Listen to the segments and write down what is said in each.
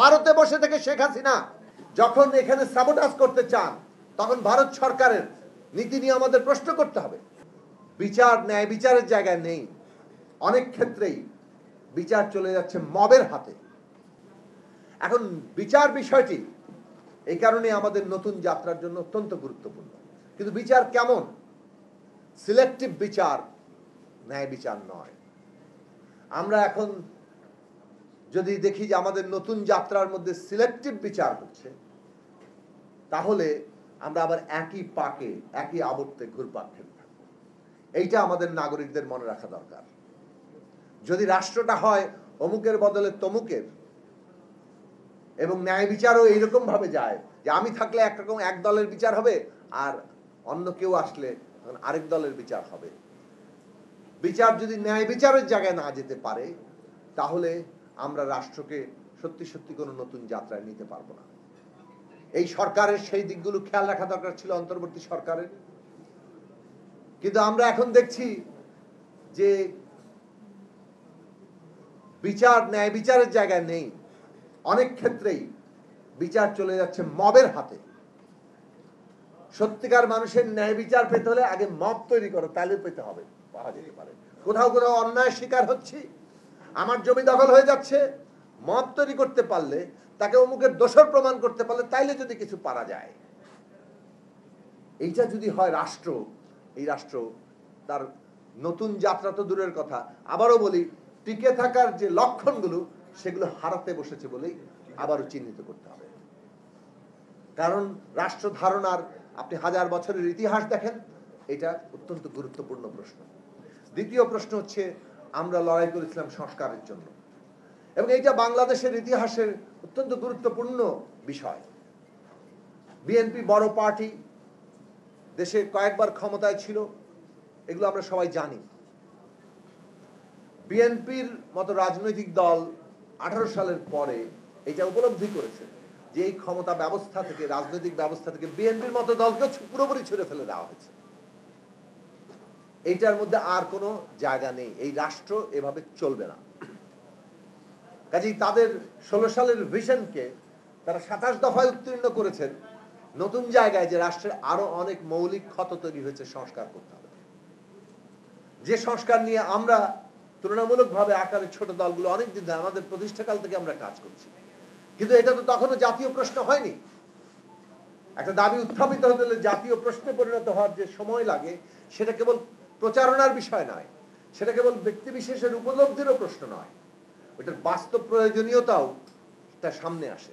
ভারতে বসে থেকে শেখ হাসিনা যখন এখানে সাবোটাজ করতে চান, তখন ভারত সরকারের নীতি নিয়ে আমাদের প্রশ্ন করতে হবে। বিচার ন্যায় বিচারের জায়গায় নেই, অনেক ক্ষেত্রেই বিচার চলে যাচ্ছে মবের হাতে। এখন বিচার বিষয়টি এই কারণে আমাদের নতুন যাত্রার জন্য অত্যন্ত গুরুত্বপূর্ণ। কিন্তু বিচার কেমন? সিলেক্টিভ বিচার, ন্যায় বিচার নয়। আমরা এখন যদি দেখি যে আমাদের নতুন যাত্রার মধ্যে সিলেক্টিভ বিচার হচ্ছে, তাহলে আমরা আবার একই পাকে একই আবর্তে ঘুরপাক খেতে থাকবো। এইটা আমাদের নাগরিকদের মনে রাখা দরকার। যদি রাষ্ট্রটা হয় অমুকের বদলে তমুকের, এবং ন্যায় বিচারও এইরকম ভাবে যায় যে আমি থাকলে একরকম এক দলের বিচার হবে, আর অন্য কেউ আসলে আরেক দলের বিচার হবে। বিচার যদি ন্যায় বিচারের জায়গায় না যেতে পারে, তাহলে আমরা রাষ্ট্রকে সত্যি সত্যি কোনো নতুন যাত্রায় নিতে পারবো না। এই সরকারের সেই দিকগুলো খেয়াল রাখা দরকার ছিল, অন্তর্বর্তী সরকারের। কিন্তু আমরা এখন দেখছি যে বিচার ন্যায় বিচারের জায়গায় নেই, অনেক ক্ষেত্রেই বিচার চলে যাচ্ছে মবের হাতে। সত্যিকার মানুষের ন্যায় বিচার পেতে হলে আগে মব তৈরি করো, তাহলে পেতে হবে, পাওয়া যেতে পারে। কোথাও কোথাও অন্যায় শিকার হচ্ছি, আমার জমি দখল হয়ে যাচ্ছে, মব তৈরি করতে পারলে, তাকে অমুকের দোষর প্রমাণ করতে পারলে, তাইলে যদি কিছু পারা যায়। এইটা যদি হয় রাষ্ট্র, এই রাষ্ট্র তার নতুন যাত্রা তো দূরের কথা, আবারও বলি টিকে থাকার যে লক্ষণগুলো সেগুলো হারাতে বসেছে বলেই আবারও চিহ্নিত করতে হবে। কারণ রাষ্ট্র ধারণার আপনি হাজার বছরের ইতিহাস দেখেন, এটা অত্যন্ত গুরুত্বপূর্ণ প্রশ্ন। দ্বিতীয় প্রশ্ন হচ্ছে, আমরা লড়াই করেছিলাম সংস্কারের জন্য, এবং এইটা বাংলাদেশের ইতিহাসের অত্যন্ত গুরুত্বপূর্ণ বিষয়। বিএনপি বড় পার্টি, দেশে কয়েকবার ক্ষমতায় ছিল, এগুলো আমরা সবাই জানি। বিএনপির মতো রাজনৈতিক দল 18 সালের পরে এটা উপলব্ধি করেছে যে এই ক্ষমতা ব্যবস্থা থেকে, রাজনৈতিক ব্যবস্থা থেকে বিএনপির মতো দলকে পুরোপুরি ছুড়ে ফেলে দেওয়া হয়েছে। এইটার মধ্যে আর কোনো জায়গা নেই, এই রাষ্ট্র এভাবে চলবে না। কাজেই তাদের 16 সালের ভিশনকে তারা 27 দফায় উত্তীর্ণ করেছেন, নতুন জায়গায় যে রাষ্ট্রের আরো অনেক মৌলিক ক্ষত তৈরি হয়েছে, সংস্কার করতে হবে। যে সংস্কার নিয়ে আমরা তুলনামূলকভাবে আকারে ছোট দলগুলো অনেকদিন ধরে, আমাদের প্রতিষ্ঠাকাল থেকে আমরা কাজ করছি, কিন্তু এটা তো তখনও জাতীয় প্রশ্ন হয়নি। একটা দাবি উত্থাপিত হতে হলে জাতীয় প্রশ্নে পরিণত হওয়ার যে সময় লাগে, সেটা কেবল প্রচারণার বিষয় নয়, সেটা কেবল ব্যক্তি বিশেষের উপলব্ধিরও প্রশ্ন নয়, ওটার বাস্তব প্রয়োজনীয়তাও তার সামনে আসে।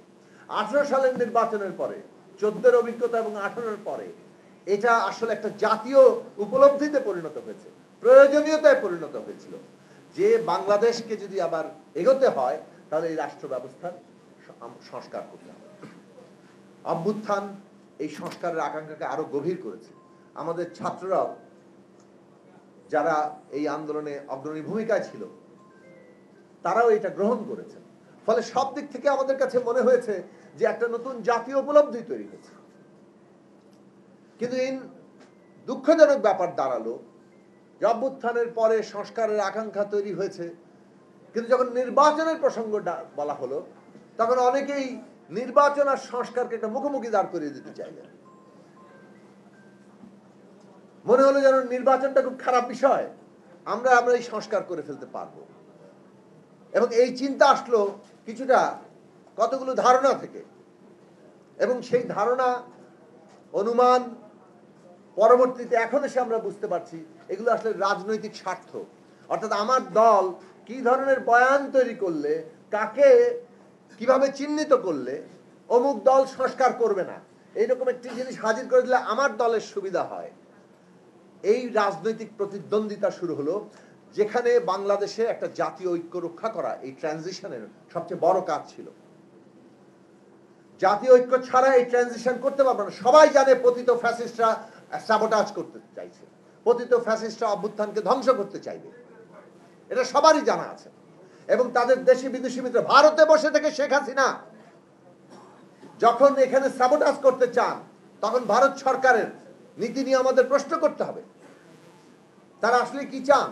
18 সালের নির্বাচনের পরে, 14-এর অভিজ্ঞতা এবং 18-এর পরে এটা আসলে একটা জাতীয় উপলব্ধিতে পরিণত হয়েছে, প্রয়োজনীয়তায় পরিণত হয়েছিল যে বাংলাদেশকে যদি আবার এগোতে হয়, তাহলে এই রাষ্ট্র ব্যবস্থার সংস্কার করতে হবে। অভ্যুত্থান এই সংস্কারের আকাঙ্ক্ষাকে আরো গভীর করেছে। আমাদের ছাত্ররাও, যারা এই আন্দোলনে অগ্রণী ভূমিকায় ছিল, তারাও এটা গ্রহণ করেছেন। ফলে সব দিক থেকে আমাদের কাছে মনে হয়েছে যে একটা নতুন জাতীয় উপলব্ধি তৈরি হয়েছে। কিন্তু এই দুঃখজনক ব্যাপার দাঁড়ালো যে অভ্যুত্থানের পরে সংস্কারের আকাঙ্ক্ষা তৈরি হয়েছে, কিন্তু যখন নির্বাচনের প্রসঙ্গ বলা হলো, তখন অনেকেই নির্বাচন আর সংস্কারকে একটা মুখোমুখি দাঁড় করিয়ে দিতে চাইলেন। মনে হলো যেন নির্বাচনটা খুব খারাপ বিষয়, আমরা এই সংস্কার করে ফেলতে পারবো। এবং এই চিন্তা আসলো কিছুটা কতগুলো ধারণা থেকে, এবং সেই ধারণা, অনুমান পরবর্তীতে এখন এসে আমরা বুঝতে পারছি এগুলো আসলে রাজনৈতিক স্বার্থ। অর্থাৎ আমার দল কি ধরনের বয়ান তৈরি করলে, কাকে কিভাবে চিহ্নিত করলে অমুক দল সংস্কার করবে না, এইরকম একটি জিনিস হাজির করে দিলে আমার দলের সুবিধা হয়। এই রাজনৈতিক প্রতিদ্বন্দ্বিতা শুরু হলো, যেখানে বাংলাদেশে একটা জাতীয় ঐক্য রক্ষা করা এই ট্রানজিশনের সবচেয়ে বড় কাজ ছিল। জাতীয় ঐক্য ছাড়া এই ট্রানজিশন করতে পারবে না। সবাই জানে পতিত ফ্যাসিস্টরা সাবোটাজ করতে চাইছে, পতিত ফ্যাসিস্টরা অভ্যুত্থানকে ধ্বংস করতে চাইবে, এটা সবারই জানা আছে। এবং তাদের দেশি বিদেশি মিত্র, ভারতে বসে থেকে শেখ হাসিনা যখন এখানে সাবোটাজ করতে চান, তখন ভারত সরকারের নীতি নিয়ে আমাদের প্রশ্ন করতে হবে, তারা আসলে কি চান।